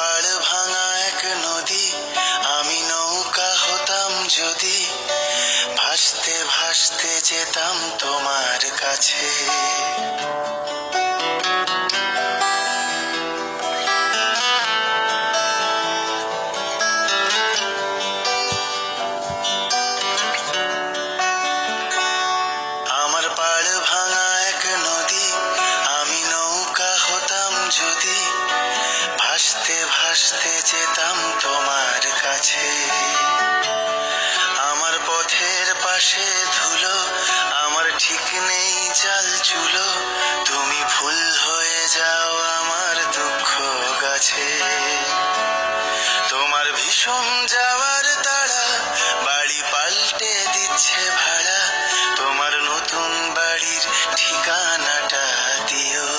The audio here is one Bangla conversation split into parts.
পাড় ভাঙা এক নদী, আমি নৌকা হতাম যদি, ভাসতে ভাসতে যেতাম তোমার কাছে। আমার পাড় ভাঙা এক নদী, আমি নৌকা হতাম যদি, ভাসতে ভাসতে যেতাম তোমার কাছে। আমার পথের পাশে ধুলো, আমার ঠিক নেই চাল চুলো, তুমি ফুল হয়ে যাও আমার দুঃখ গাছে। তোমার ভীষণ যাওয়ার তাড়া, বাড়ি পাল্টে দিচ্ছে ভাড়া, তোমার নতুন বাড়ির ঠিকানাটা দিও।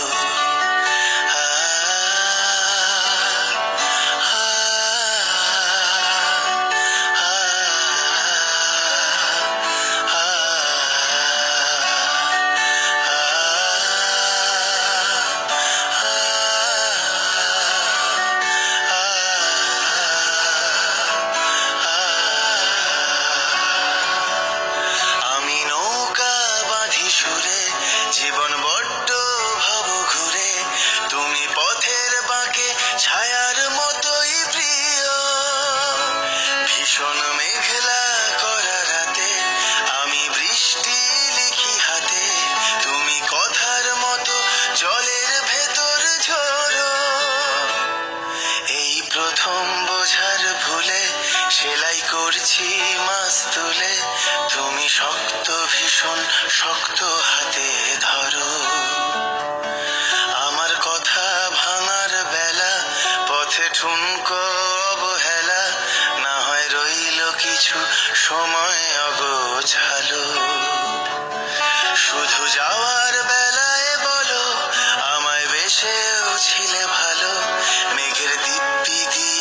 আমি নৌকা বাঁধি সুরে, জীবন বড্ড ভব ঘুরে, তুমি পথের বাঁকে ছায়ার মতোই প্রিয়। ভীষণ মেঘলা করা রাতে, আমি বৃষ্টি লিখি হাতে, তুমি কথার মতো জলের ভেতর ঝরো। এই প্রথম বোঝার ভুলে, সেলাই করছি মাছ তুলে, তুমি শক্ত ভীষণ শক্ত হাতে ধরো। আমার কথা ভাঙার বেলা, পথে ঠুনকো অবহেলা, না হয় রইল কিছু সময় অগোছালো। শুধু যাওয়ার বেলায় বলো, আমায় বেশেও ছিলে ভালো, মেঘের দিব্যি দিয়ে